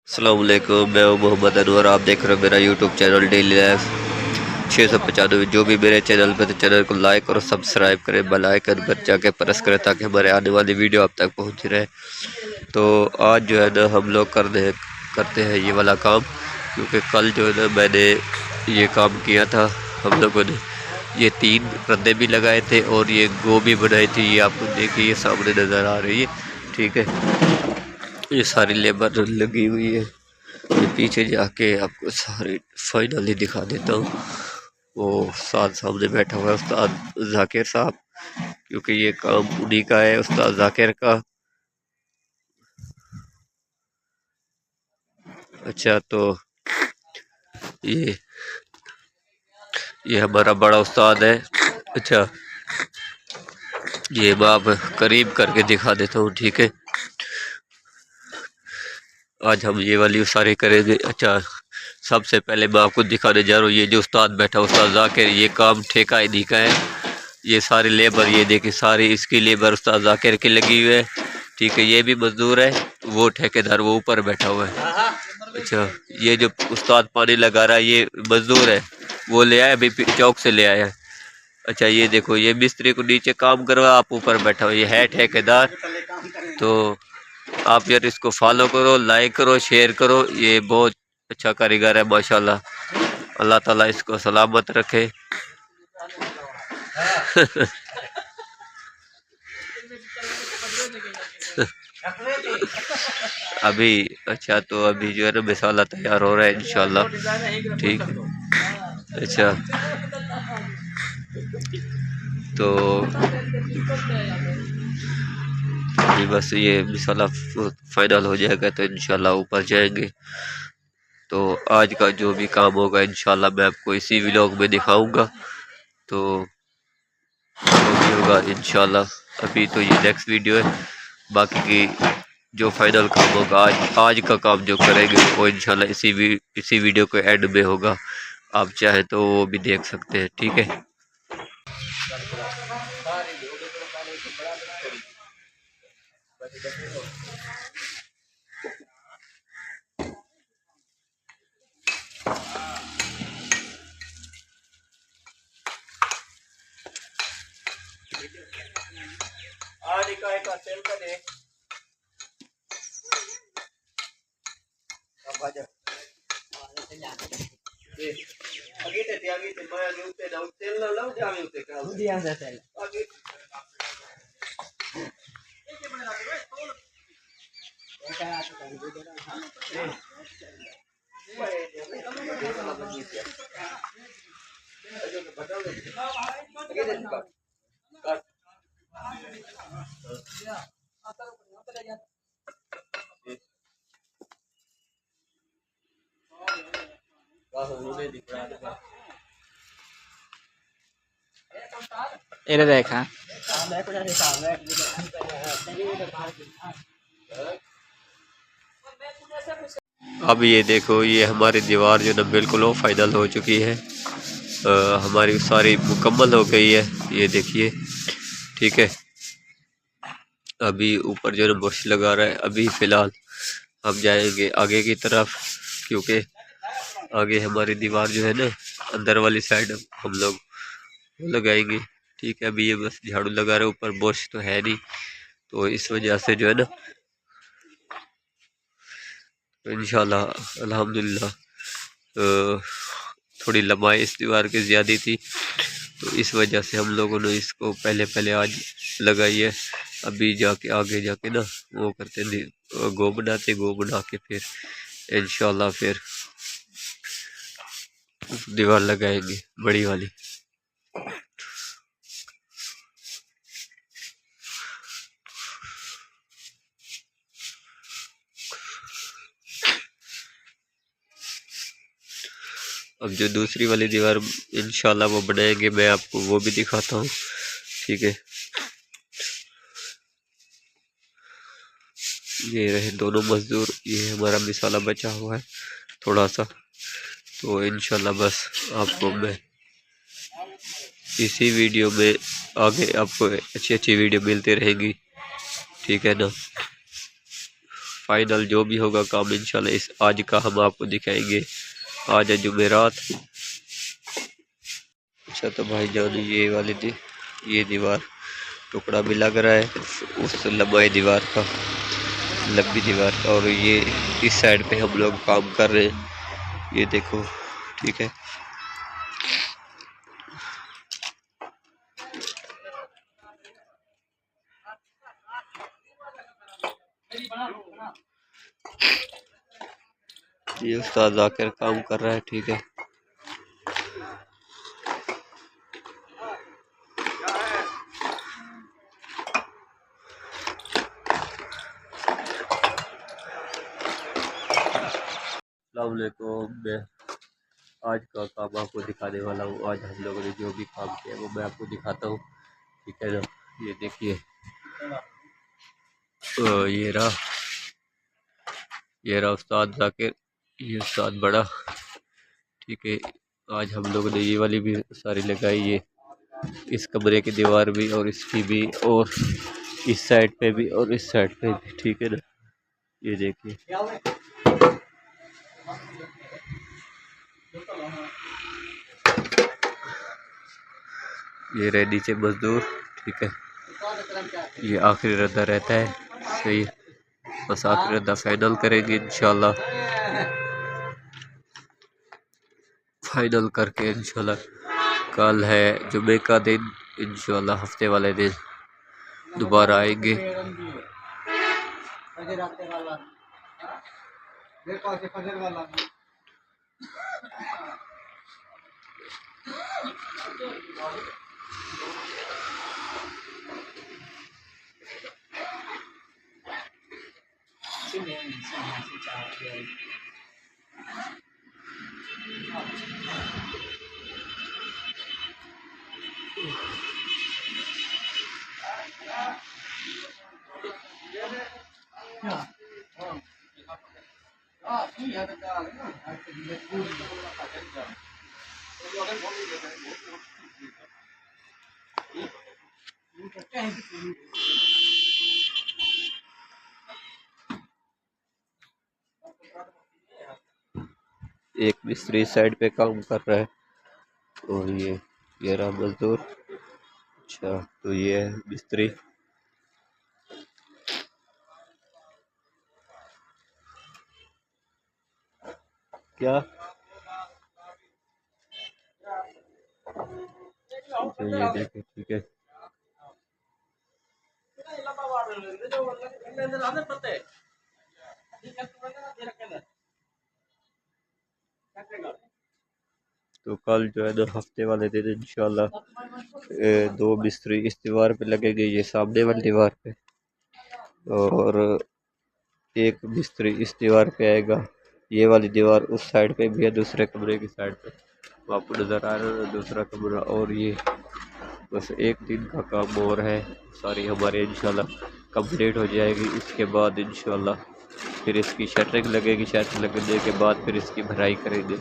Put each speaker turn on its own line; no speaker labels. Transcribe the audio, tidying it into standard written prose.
अस्सलाम वालेकुम, मैं हूं मोहम्मद अनवर। आप देख रहे हो मेरा यूट्यूब चैनल डेली लाइफ 695। जो भी मेरे चैनल पर, तो चैनल को लाइक और सब्सक्राइब करें, बेल आइकन पर जाके प्रेस करें ताकि हमारे आने वाली वीडियो आप तक पहुंची रहे। तो आज जो है ना हम लोग करते हैं ये वाला काम, क्योंकि कल जो है ना मैंने ये काम किया था। हम लोगों ने ये 3 रद्दे भी लगाए थे और ये गोभी बनाई थी। ये आपको देखिए, ये सामने नज़र आ रही है, ठीक है। ये सारी लेबर लगी हुई है। ये पीछे जाके आपको सारी फाइनली दिखा देता हूँ। वो साथ सामने बैठा हुआ है उस्ताद जाकिर साहब, क्योंकि ये काम उन्हीं का है, उस्ताद जाकिर का। अच्छा, तो ये ये हमारा बड़ा उस्ताद है। अच्छा, ये मैं आप करीब करके दिखा देता हूँ, ठीक है। आज हम ये वाली उसारी करेंगे। अच्छा, सबसे पहले मैं आपको दिखाने जा रहा हूँ, ये जो उस्ताद बैठा उस्ताद जाकिर, ये काम ठेका इन्हीं का है। ये सारी लेबर, ये देखिए सारी इसकी लेबर उस्ताद जाकिर की लगी हुई है, ठीक है। ये भी मजदूर है, वो ठेकेदार वो ऊपर बैठा हुआ है। अच्छा, ये जो उस्ताद पानी लगा रहा है ये मजदूर है, वो ले आया अभी चौक से ले आया है। अच्छा, ये देखो ये मिस्त्री को नीचे काम करवा, आप ऊपर बैठा हुआ, ये है ठेकेदार। तो आप यार इसको फॉलो करो, लाइक करो, शेयर करो। ये बहुत अच्छा कारीगर है माशाल्लाह। अल्लाह ताला इसको सलामत रखे। अभी अच्छा, तो अभी जो है ना मसाला तैयार हो रहा है इंशाल्लाह, ठीक है। अच्छा, तो अभी बस ये मसाला फाइनल हो जाएगा तो इंशाल्लाह ऊपर जाएंगे। तो आज का जो भी काम होगा इंशाल्लाह मैं आपको इसी व्लॉग में दिखाऊंगा। तो जो भी होगा इंशाल्लाह, अभी तो ये नेक्स्ट वीडियो है। बाकी की जो फाइनल काम होगा, आज का काम जो करेंगे वो इंशाल्लाह इसी वीडियो के एंड में होगा। आप चाहे तो वो भी देख सकते हैं, ठीक है।
এটা দেখা
अब ये देखो, ये हमारी दीवार जो ना बिल्कुल वो फाइनल हो चुकी है। हमारी सारी मुकम्मल हो गई है, ये देखिए, ठीक है। अभी ऊपर जो है ना बुश लगा रहा है। अभी फ़िलहाल हम जाएंगे आगे की तरफ, क्योंकि आगे हमारी दीवार जो है ना अंदर वाली साइड हम लोग वो लगाएंगे, ठीक है। अभी ये बस झाड़ू लगा रहे, ऊपर बुश तो है नहीं, तो इस वजह से जो है ना, तो इंशाल्लाह अल्हम्दुलिल्लाह थोड़ी लंबाई इस दीवार की ज़्यादा थी, तो इस वजह से हम लोगों ने इसको पहले पहले आज लगाई है। अभी जाके आगे जाके ना वो करते गो बनाते, गो बना के फिर इंशाल्लाह फिर दीवार लगाएंगे बड़ी वाली। अब जो दूसरी वाली दीवार इंशाल्लाह वो बनाएंगे, मैं आपको वो भी दिखाता हूँ, ठीक है। ये रहे दोनों मजदूर, ये हमारा मिसाला बचा हुआ है थोड़ा सा। तो इंशाल्लाह बस आपको मैं इसी वीडियो में आगे आपको अच्छी अच्छी वीडियो मिलती रहेगी, ठीक है ना। फाइनल जो भी होगा काम इंशाल्लाह इस आज का हम आपको दिखाएंगे। आज है जुमेरात। अच्छा तो भाई जान ये वाली ये दीवार टुकड़ा भी लग रहा है उस लंबाई दीवार का, लंबी दीवार का, और ये इस साइड पे हम लोग काम कर रहे हैं, ये देखो ठीक है। ये उस्ताद आकर काम कर रहा है ठीक है। अस्सलामुअलैकुम, मैं आज का काम आपको दिखाने वाला हूँ। आज हम लोगों ने जो भी काम किया वो मैं आपको दिखाता हूँ ठीक है ना। ये देखिए ये रहा उस्ताद जाकिर, ये उस्ताद बड़ा ठीक है। आज हम लोगों ने ये वाली भी सारी लगाई, ये इस कमरे की दीवार भी और इसकी भी, और इस साइड पे भी और इस साइड पे भी ठीक है ना। ये देखिए ये रहे नीचे मजदूर ठीक है। ये आखिरी रद्दा रहता है सही, बस आखिरी रद्दा फाइनल करेंगे इंशाल्लाह। फाइनल करके इंशाल्लाह कल है जुमे का दिन, इंशाल्लाह हफ्ते वाले दिन दोबारा आएंगे। एक मिस्त्री साइड पे काम कर रहा है और ये रहा मजदूर। अच्छा तो ये है मिस्त्री। क्या तो ये देखे ठीक है। तो कल जो है ना हफ्ते वाले दिन इंशाल्लाह दो मिस्त्री इस दीवार पे लगेंगे, ये सामने वाली दीवार पे, और एक मिस्त्री इस दीवार पे आएगा। ये वाली दीवार उस साइड पे भी है, दूसरे कमरे की साइड पे आपको नज़र आ रहा है दूसरा कमरा। और ये बस एक दिन का काम और है, सारी हमारे इंशाल्लाह कंप्लीट हो जाएगी। इसके बाद इंशाल्लाह फिर इसकी शटरिंग लगेगी, शटरिंग लगने के बाद फिर इसकी भराई करेंगे।